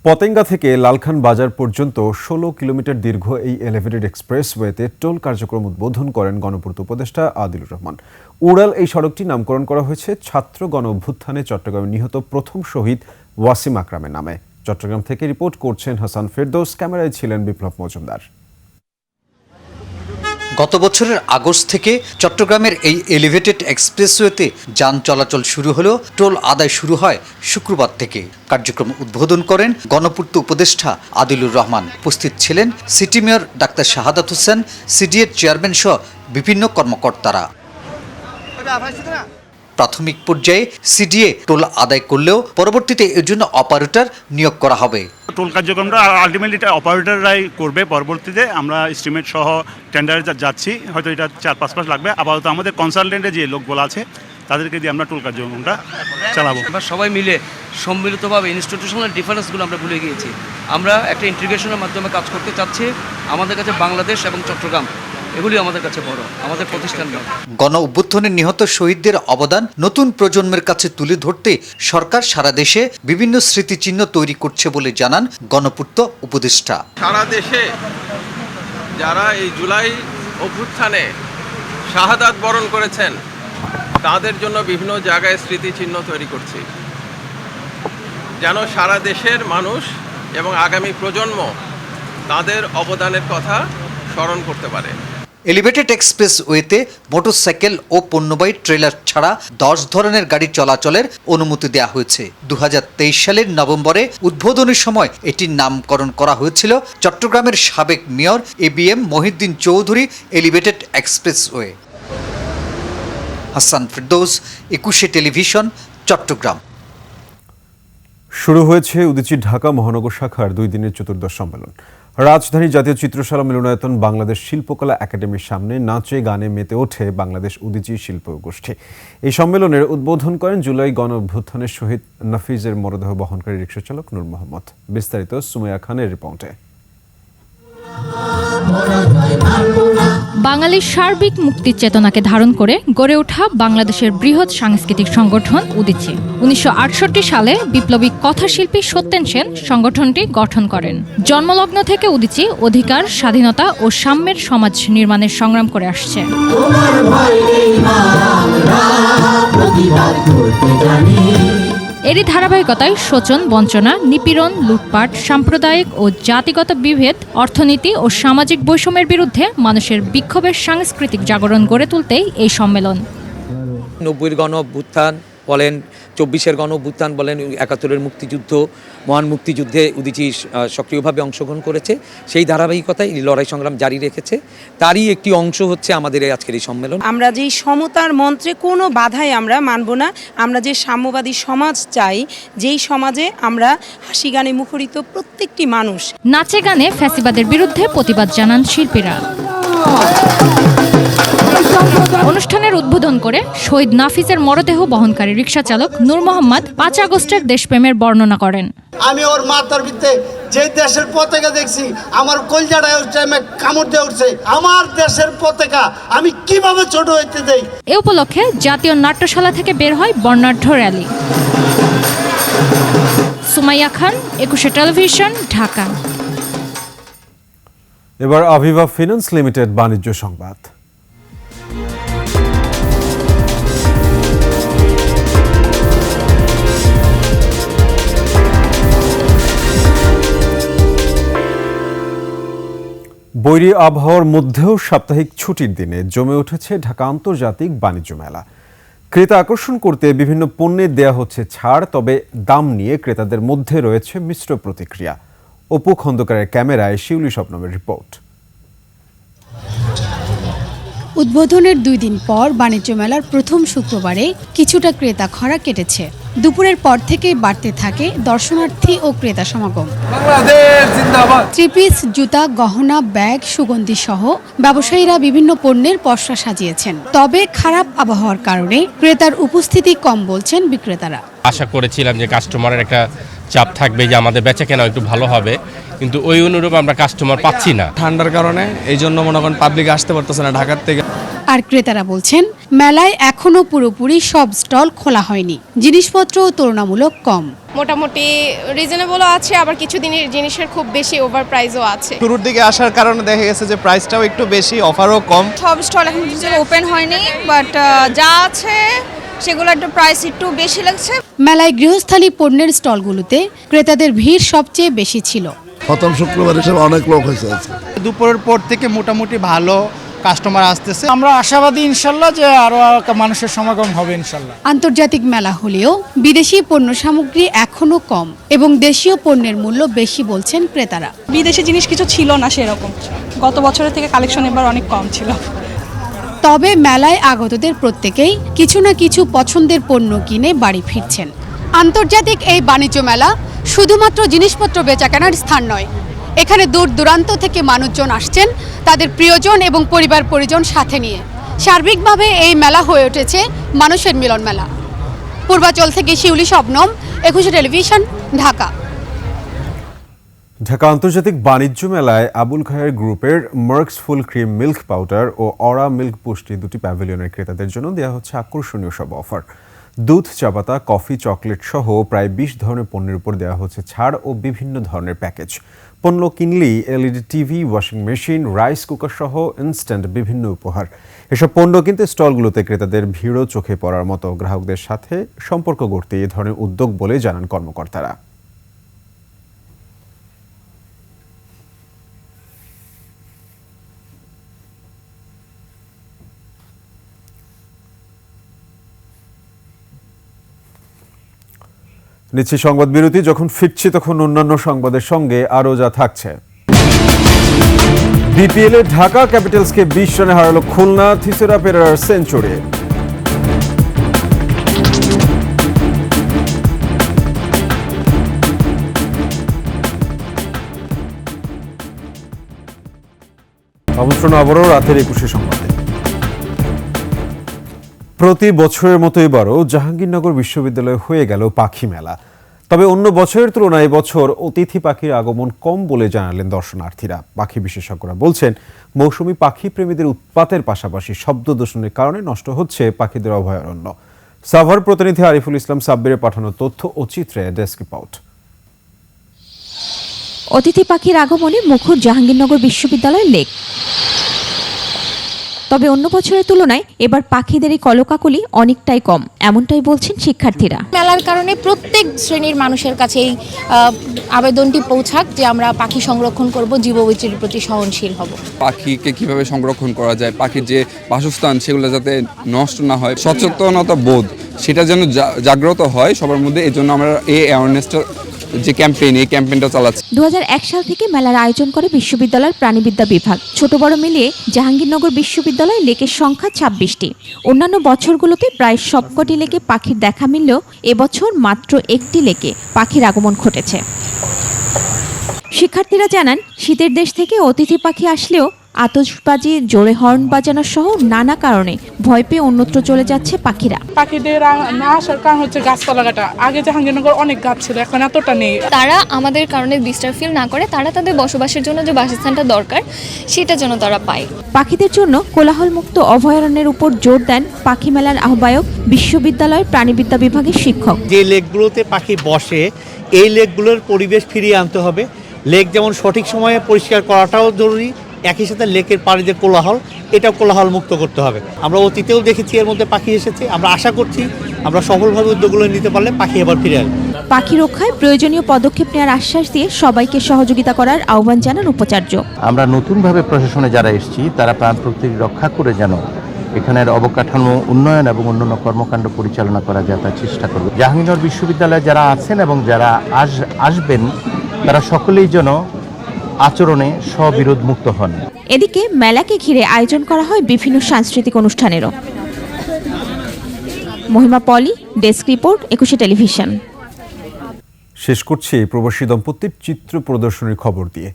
পতেঙ্গা থেকে লালখান বাজার পর্যন্ত 16 কিলোমিটার দীর্ঘ এই এলিভেটেড এক্সপ্রেসওয়েতে টোল কার্যক্রম উদ্বোধন করেন গণপূর্ত উপদেষ্টা আদিলুর রহমান। উড়াল এই সড়কটি নামকরণ করা হয়েছে ছাত্র গণ অভ্যুত্থানে চট্টগ্রামে নিহত প্রথম শহীদ ওয়াসিম আকরামের নামে। চট্টগ্রাম থেকে রিপোর্ট করছেন হাসান ফেরদৌস, ক্যামেরায় ছিলেন বিপ্লব মজুমদার। গত বছরের আগস্ট থেকে চট্টগ্রামের এই এলিভেটেড এক্সপ্রেসওয়েতে যান চলাচল শুরু হলো। টোল আদায় শুরু হয় শুক্রবার থেকে। কার্যক্রম উদ্বোধন করেন গণপূর্ত উপদেষ্টা আদিলুর রহমান। উপস্থিত ছিলেন city mayor doctor Shahadat Hossain, সিডিএর chairman সহ বিভিন্ন কর্মকর্তারা। প্রাথমিক পর্যায়ে সিডিএ টোল আদায় করলেও পরবর্তীতে এর জন্য অপারেটর নিয়োগ করা হবে। টোল কার্যক্রমটা আলটিমেটলি অপারেটররাই করবে। পরবর্তীতে আমরা এস্টিমেট সহ টেন্ডারে যাচ্ছি, হয়তো এটা 4-5 মাস লাগবে। আপাতত আমাদের কনসালটেন্টে যে লোকগুলো আছে তাদেরকে দিয়ে আমরা টোল কার্যক্রমটা চালাবো। আমরা সবাই মিলে সম্মিলিতভাবে ইনস্টিটিউশনাল ডিফারেন্সগুলো আমরা ভুলে গিয়েছি। আমরা একটা ইন্টিগ্রেশনের মাধ্যমে কাজ করতে চাচ্ছি। আমাদের কাছে বাংলাদেশ এবং চট্টগ্রাম এগুলি আমাদের কাছে বড়, আমাদের প্রতিষ্ঠান নয়। গণ অভ্যুত্থানে নিহত শহীদদের অবদান নতুন প্রজন্মের কাছে তুলে ধরতে সরকার সারা দেশে বিভিন্ন স্মৃতিচিহ্ন তৈরি করছে বলে জানান গণপূর্ত উপদেষ্টা। সারা দেশে যারা এই জুলাই অভ্যুত্থানে শাহাদাত বরণ করেছেন তাদের জন্য বিভিন্ন জায়গায় স্মৃতিচিহ্ন তৈরি করছি, যেন সারা দেশের মানুষ এবং আগামী প্রজন্ম তাদের অবদানের কথা স্মরণ করতে পারে। এলিভেটেড এক্সপ্রেসওয়েতে মোটরসাইকেল ও পণ্যবাহী ট্রেলার ছাড়া 10 ধরনের গাড়ি চলাচলের অনুমতি দেওয়া হয়েছে। 2023 সালের নভেম্বরে উদ্বোধনের সময় এটির নামকরণ করা হয়েছিল চট্টগ্রামের সাবেক mayor ABM Mohiuddin Chowdhury elevated expressway. Hasan Ferdous, 21 television, Chattogram. শুরু হয়েছে উদীচী ঢাকা মহানগর শাখার 2 দিনের চতুর্দশ সম্মেলন। রাজধানী জাতীয় চিত্রশালা মিলনায়তন বাংলাদেশ শিল্পকলা একাডেমির সামনে নাচে গানে মেতে ওঠে বাংলাদেশ উদীচী শিল্প গোষ্ঠী। এই সম্মেলনের উদ্বোধন করেন জুলাই গণ অভ্যুত্থানের শহীদ নাফিজের মরদেহ বহনকারী রিকশাচালক নূর মোহাম্মদ। বিস্তারিত সুমাইয়া খানের রিপোর্টে। বাঙালির সার্বিক মুক্তির চেতনাকে ধারণ করে গড়ে ওঠা বাংলাদেশের বৃহৎ সাংস্কৃতিক সংগঠন উদীচী। 1968 সালে বিপ্লবী কথাশিল্পী সত্যেন সেন সংগঠনটি গঠন করেন। জন্মলগ্ন থেকে উদীচী অধিকার, স্বাধীনতা ও সাম্যের সমাজ নির্মাণের সংগ্রাম করে আসছে। এরই ধারাবাহিকতায় শোচন, বঞ্চনা, নিপীড়ন, লুটপাট, সাম্প্রদায়িক ও জাতিগত বিভেদ, অর্থনীতি ও সামাজিক বৈষম্যের বিরুদ্ধে মানুষের বিক্ষোভের সাংস্কৃতিক জাগরণ গড়ে তুলতেই এই সম্মেলন। 90-এর গণ অভ্যুত্থান বলেন, 24-এর গণ অভ্যুত্থান বলেন, 71-এর মুক্তিযুদ্ধ, মহান মুক্তিযুদ্ধে উদীচী সক্রিয়ভাবে অংশগ্রহণ করেছে। সেই ধারাবাহিকতায় এই লড়াই সংগ্রাম জারি রেখেছে। তারই একটি অংশ হচ্ছে আমাদের আজকের এই সম্মেলন। আমরা যেই সমতার মন্ত্রে কোনো বাধাই আমরা মানব না। আমরা যে সাম্যবাদী সমাজ চাই, যেই সমাজে আমরা হাসি গানে মুখরিত প্রত্যেকটি মানুষ। নাচে গানে ফ্যাসিবাদের বিরুদ্ধে প্রতিবাদ জানান শিল্পীরা। অনুষ্ঠানের উদ্বোধন করে শহীদ নাফিজের মরদেহ বহনকারী রিকশাচালক নূর মোহাম্মদ 5 আগস্টের দেশপ্রেমের বর্ণনা করেন। আমি ওর মাথার ভিতরে যে দেশের পতাকা দেখছি আমার কলজাটা কামড় দিয়ে উঠছে। আমার দেশের পতাকা আমি কিভাবে ছোট হইতে দেই। এ উপলক্ষে জাতীয় নাট্যশালা থেকে বের হয় বর্ণাঢ্য র্যালি। সুমাইয়া খান, 21 টেলিভিশন, ঢাকা। এবার আভিভা ফিন্যান্স লিমিটেড বাণিজ্য সংবাদ। বৈরী আবহাওয়ার মধ্যেও সাপ্তাহিক ছুটির দিনে জমে উঠেছে ঢাকা আন্তর্জাতিক বাণিজ্য মেলা। ক্রেতা আকর্ষণ করতে বিভিন্ন পণ্যে দেয়া হচ্ছে ছাড়, তবে দাম নিয়ে ক্রেতাদের মধ্যে রয়েছে মিশ্র প্রতিক্রিয়া। অপু খন্দকারের ক্যামেরায় শিউলি স্বপ্নমের রিপোর্ট। উদ্বোধনের 2 দিন পর বাণিজ্য মেলার প্রথম শুক্রবারে কিছুটা ক্রেতা খরা কেটেছে। দুপুরের পর থেকে বাড়তে থাকে দর্শনার্থী ও ক্রেতা সমাগম। থ্রি-পিস, জুতা, গহনা, ব্যাগ, সুগন্ধি সহ ব্যবসায়ীরা বিভিন্ন পণ্যের পসরা সাজিয়েছেন। তবে খারাপ আবহাওয়ার কারণে ক্রেতার উপস্থিতি কম বলছেন বিক্রেতারা। আশা করেছিলাম যে কাস্টমারের একটা চাপ থাকবে, যে আমাদের বেচা কেনা একটু ভালো হবে, কিন্তু ওই অনুরূপ আমরা কাস্টমার পাচ্ছি না। ঠান্ডার কারণে এই জন্য মনে করেন পাবলিক আসতে পারতেছে না ঢাকার থেকে। আর ক্রেতারা বলছেন মেলায় এখনো পুরোপুরি সব স্টল খোলা হয়নি, জিনিসপত্র তুলনামূলক কম। মোটামুটি রিজনেবলও আছে, আবার কিছু জিনিসের খুব বেশি ওভার প্রাইসও আছে। শুরুর দিকে আসার কারণে দেখা গেছে যে প্রাইসটাও একটু বেশি, অফারও কম। সব স্টল এখন ওপেন হয়নি, বাট যা আছে সেগুলো একটু প্রাইস একটু বেশি লাগছে। মেলায় গৃহস্থালী পণ্যের স্টলগুলোতে ক্রেতাদের ভিড় সবচেয়ে বেশি ছিল। প্রথম শুক্রবার হিসেবে অনেক লোক হয়েছে। দুপুরের পর থেকে মোটামুটি ভালো কাস্টমার আসতেছে। আমরা আশাবাদী ইনশাল্লাহ যে আরো মানুষের সমাগম হবে ইনশাল্লাহ। আন্তর্জাতিক মেলা হলেও বিদেশি পণ্য সামগ্রী এখনো কম এবং দেশীয় পণ্যের মূল্য বেশি বলছেন ক্রেতারা। বিদেশি জিনিস কিছু ছিল না সেরকম, গত বছরের থেকে কালেকশন এবার অনেক কম ছিল। তবে মেলায় আগতদের প্রত্যেকেই কিছু না কিছু পছন্দের পণ্য কিনে বাড়ি ফিরছেন। আন্তর্জাতিক এই বাণিজ্য মেলা শুধুমাত্র জিনিসপত্র বেচাকেনার স্থান নয়, এখানে দূর দূরান্ত থেকে মানুষজন আসছেন তাদের প্রিয়জন এবং পরিবার পরিজন সাথে নিয়ে। সার্বিকভাবে এই মেলা হয়ে উঠেছে মানুষের মিলন মেলা। পূর্বাচল থেকে শিউলি শবনম, একুশে টেলিভিশন, ঢাকা। ঢাকা আন্তর্জাতিক বাণিজ্য মেলায় আবুল খায়ের গ্রুপের Marks full cream milk powder ও অরা মিল্ক পুষ্টি দুটি প্যাভিলিয়নের ক্রেতাদের জন্য দেওয়া হচ্ছে আকর্ষণীয় সব অফার। দুধ, চা পাতা, কফি, চকলেট সহ প্রায় 20 ধরনের পণ্যের উপর দেওয়া হচ্ছে ছাড় ও বিভিন্ন ধরনের প্যাকেজ। পণ্য কিনলেই LED TV, washing machine, rice cooker সহ ইনস্ট্যান্ট বিভিন্ন উপহার। এসব পণ্য কিনতে স্টলগুলোতে ক্রেতাদের ভিড়ও চোখে পড়ার মতো। গ্রাহকদের সাথে সম্পর্ক গড়তে এ ধরনের উদ্যোগ বলে জানান কর্মকর্তারা। নিচ্ছি সংবাদ বিরতি। যখন ফিরছি তখন অন্যান্য সংবাদের সঙ্গে আরও যা থাকছে। বিপিএলে ঢাকা ক্যাপিটালসকে 20 রানে হারালো খুলনা, থিসেরা পেরেরার সেঞ্চুরি। আমন্ত্রণ আবারও রাতের 21 সংবাদে। প্রতি বছরের মতো এবারও জাহাঙ্গীরনগর বিশ্ববিদ্যালয়ে হয়ে গেল পাখি মেলা। তবে অন্য বছরের তুলনায় এবছর অতিথি পাখির আগমন কম বলে জানালেন দর্শনার্থীরা। পাখি বিশেষজ্ঞরা বলছেন, মৌসুমী পাখি প্রেমীদের উৎপাতের পাশাপাশি শব্দ দূষণের কারণে নষ্ট হচ্ছে পাখিদের অভয়ারণ্য। সাভার প্রতিনিধি আরিফুল ইসলাম সাব্বিরের পাঠানো তথ্য ও চিত্রে ডেস্ক রিপোর্ট। অতিথি পাখির আগমনে মুখর জাহাঙ্গীরনগর বিশ্ববিদ্যালয়ের লেক। তবে অন্য বছরের তুলনায় এবার পাখিদের এই কলকাকলি অনেকটাই কম, এমনটাই বলছেন শিক্ষার্থীরা। মেলার কারণে প্রত্যেক শ্রেণীর মানুষের কাছে এই আবেদনটি পৌঁছাক যে আমরা পাখি সংরক্ষণ করব, জীববৈচিত্র্যের প্রতি সহনশীল হব। পাখিকে কিভাবে সংরক্ষণ করা যায়, পাখির যে বাসস্থান সেগুলো যাতে নষ্ট না হয়, সচেতনতা বোধ সেটা যেন জাগ্রত হয় সবার মধ্যে। এই জন্য আমরা এই অ্যাওয়ারনেসটা যে ক্যাম্পেইনটা চালাচ্ছে। 2001 সাল থেকে মেলার আয়োজন করে বিশ্ববিদ্যালয়ের প্রাণীবিদ্যা বিভাগ। ছোট বড় মিলিয়ে জাহাঙ্গীরনগর বিশ্ববিদ্যালয়ে লেকের সংখ্যা 26টি। অন্যান্য বছরগুলোতে প্রায় সবকটি লেকে পাখির দেখা মিললেও এবছর মাত্র একটি লেকে পাখির আগমন ঘটেছে। শিক্ষার্থীরা জানান, শীতের দেশ থেকে অতিথি পাখি আসলেও আতশবাজি, জোরে হর্ন বাজানো সহ নানা কারণে ভয় পেয়ে অন্যত্র চলে যাচ্ছে পাখিরা। পাখিদের না আসার কারণ হচ্ছে গাছপালা কাটা। আগে জাহাঙ্গীরনগর অনেক গাছ ছিল, এখন এতটা নেই। তারা আমাদের কারণে ডিস্টার্ব ফিল না করে, তারা তাদের বসবাসের জন্য যে বাসস্থানটা দরকার সেটা যেন তারা পায়। পাখিদের জন্য কোলাহলমুক্ত অভয়ারণ্যের উপর জোর দেন পাখি মেলার আহ্বায়ক, বিশ্ববিদ্যালয়ের প্রাণীবিদ্যা বিভাগের শিক্ষক। যে লেকগুলোতে পাখি বসে, এই লেকগুলোর পরিবেশ ফিরিয়ে আনতে হবে। লেক যেমন সঠিক সময়ে পরিষ্কার করাটাও জরুরি, একই সাথে লেকের পাড়ে যে কোলাহল, এটাও কোলাহল মুক্ত করতে হবে। আমরা অতীতেও দেখেছি এর মধ্যে পাখি এসেছে। আমরা আশা করছি আমরা সফলভাবে উদ্যোগগুলো নিতে পারলে পাখি এবার ফিরে আসবে। পাখি রক্ষায় প্রয়োজনীয় পদক্ষেপ নেওয়ার আশ্বাস দিয়ে সবাইকে সহযোগিতা করার আহ্বান জানান উপাচার্য। আমরা নতুনভাবে প্রশাসনে যারা এসেছি তারা প্রাণ প্রকৃতি রক্ষা করে যেন এখানের অবকাঠামো উন্নয়ন এবং অন্যান্য কর্মকাণ্ড পরিচালনা করা যায় তার চেষ্টা করব। জাহাঙ্গীরনগর বিশ্ববিদ্যালয়ে যারা আছেন এবং যারা আসবেন তারা সকলেই যেন আচরণে স্ববিরোধ মুক্ত হন। এদিকে মেলাকে ঘিরে আয়োজন করা হয় বিভিন্ন সাংস্কৃতিক অনুষ্ঠানেরও। মহিমা পলি, ডেস্ক রিপোর্ট, 21 টেলিভিশন। শেষ করছি প্রবাসী দম্পতির চিত্র প্রদর্শনীর খবর দিয়ে।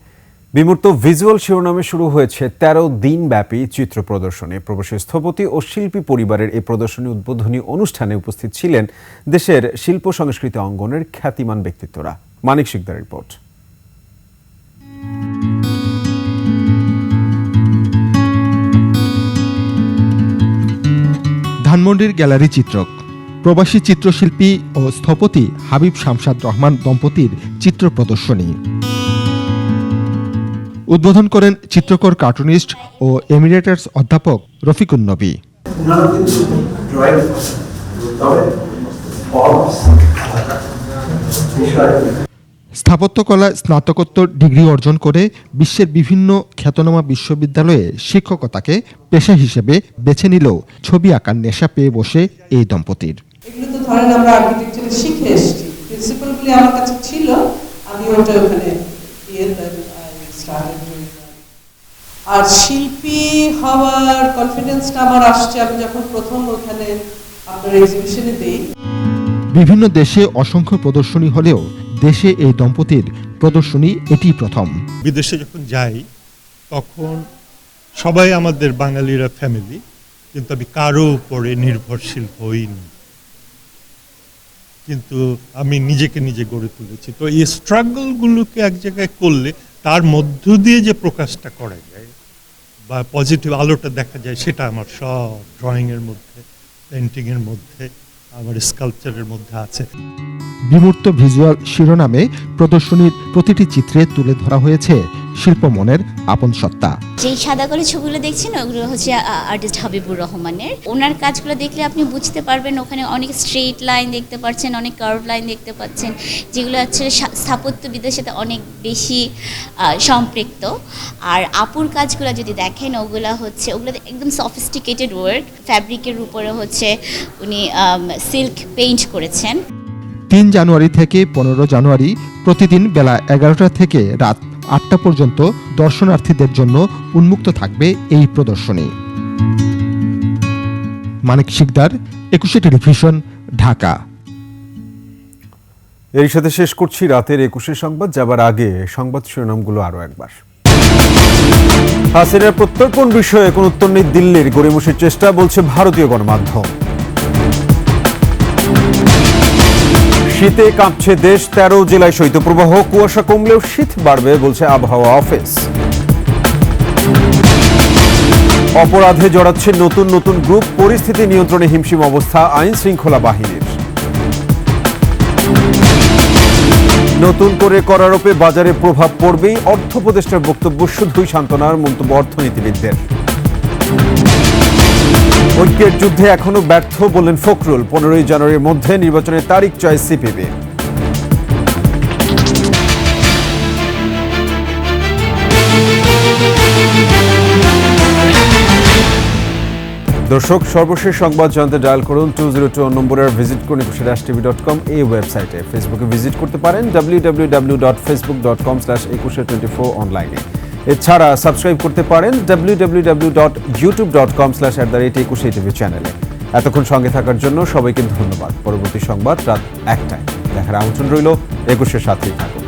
বিমূর্ত ভিজুয়াল শিরোনামে শুরু হয়েছে 13 দিন ব্যাপী চিত্র প্রদর্শনী। প্রবাসী স্থপতি ও শিল্পী পরিবারের এই প্রদর্শনী উদ্বোধনী অনুষ্ঠানে উপস্থিত ছিলেন দেশের শিল্প সংস্কৃতি অঙ্গনের খ্যাতিমান ব্যক্তিত্বরা। মানিক শিকদার রিপোর্ট। ধানমন্ডির গ্যালারি চিত্রক, প্রবাসী চিত্রশিল্পী ও স্থপতি হাবিব শামসাদ রহমান দম্পতির চিত্র প্রদর্শনী উদ্বোধন করেন চিত্রকর, কার্টুনিস্ট ও এমিরেটার্স অধ্যাপক রফিকুন নবী। স্থাপত্যকলা স্নাতকোত্তর ডিগ্রি অর্জন করে বিশ্বের বিভিন্ন খ্যাতনামা বিশ্ববিদ্যালয়ে শিক্ষকতাকে পেশা হিসেবে বেছে নিলেও ছবি আঁকার নেশা পেয়ে বসে এই দম্পতির। এগুলো তো ধরেন আমরা আর্কিটেকচারে শিখে এসেছি, প্রিন্সিপালগুলি আমার কাছে ছিল, আমি ওটা ওখানে আর শিল্পী হওয়ার কনফিডেন্সটা আমার আসছে আমি যখন প্রথম ওখানে আপনার এক্সিবিশনে দেই। বিভিন্ন দেশে অসংখ্য প্রদর্শনী হলেও দেশে এই দম্পতির প্রদর্শনী এটি প্রথম। বিদেশে যখন যাই তখন সবাই আমাদের বাঙালিরা ফ্যামিলি, কিন্তু আমি কারো উপরে নির্ভরশীল হইনি, কিন্তু আমি নিজেকে নিজে গড়ে তুলেছি। তো এই স্ট্রাগলগুলোকে এক জায়গায় করলে তার মধ্য দিয়ে যে প্রকাশটা করা যায় বা পজিটিভ আলোটা দেখা যায়, সেটা আমার সব ড্রয়িংয়ের মধ্যে, পেন্টিংয়ের মধ্যে, আমার স্কাল্পচারের মধ্যে আছে। বিমূর্ত ভিজুয়াল শিরোনামে প্রদর্শনীর প্রতিটি চিত্রে তুলে ধরা হয়েছে শিল্পমনের আপন সত্তা। যেই সাদা করে ছবিগুলো দেখছেন ওগুলো হচ্ছে আর্টিস্ট হাবিবুর রহমানের। ওনার কাজগুলো দেখলে আপনি বুঝতে পারবেন ওখানে অনেক স্ট্রেট লাইন দেখতে পাচ্ছেন, অনেক কার্ভ লাইন দেখতে পাচ্ছেন, যেগুলো হচ্ছে স্থাপত্যবিদ্যার সাথে অনেক বেশি সম্পৃক্ত। আর আপুর কাজগুলো যদি দেখেন ওগুলো একদম সফিস্টিকেটেড ওয়ার্ক, ফ্যাব্রিকের উপরে হচ্ছে উনি সিল্ক পেইন্ট করেছেন। 3 জানুয়ারি থেকে 15 জানুয়ারি প্রতিদিন বেলা 11টা থেকে রাত 8টা পর্যন্ত দর্শনার্থীদের জন্য উন্মুক্ত থাকবে এই প্রদর্শনী। মানিক শিকদার, 21 টেলিভিশন, ঢাকা। এর সাথে শেষ করছি রাতের 21 সংবাদ। যাবার আগে সংবাদ শিরোনামগুলো আরো একবার। হাসিনার প্রত্যর্পণ বিষয়ে কোনো উত্তর নেই দিল্লির, গড়িমসির চেষ্টা বলছে ভারতীয় গণমাধ্যম। শীতে কাঁপছে দেশ, 13 জেলায় শৈত্যপ্রবাহ, কুয়াশা কমলেও শীত বাড়বে বলছে আবহাওয়া অফিস। অপরাধে জড়াচ্ছে নতুন নতুন গ্রুপ, পরিস্থিতি নিয়ন্ত্রণে হিমশিম অবস্থা আইন শৃঙ্খলা বাহিনীর। নতুন করে করারোপে বাজারে প্রভাব পড়বেই, অর্থ উপদেষ্টার বক্তব্য শুধুই সান্ত্বনার, মন্তব্য অর্থনীতিবিদদের। ঐক্যের যুদ্ধে এখনো ব্যর্থ বললেন ফখরুল, 15 জানুয়ারির মধ্যে নির্বাচনের তারিখ চায় সিপিবি। দর্শক, সর্বশেষ সংবাদ জানতে ডায়াল করুন 202 নম্বরে, ভিজিট করুন eকুশে-tv.com এই ওয়েবসাইটে। ফেসবুকে ভিজিট করতে পারেন www.facebook.com/ekushe24 অনলাইনে। এছাড়া সাবস্ক্রাইব করতে পারেন www.youtube.com/@ekushe-tv চ্যানেলে। এতক্ষণ সঙ্গে থাকার জন্য সবাইকে ধন্যবাদ। পরবর্তী সংবাদ রাত 1টায় দেখার আমন্ত্রণ রইল। একুশের সাথেই থাকুন।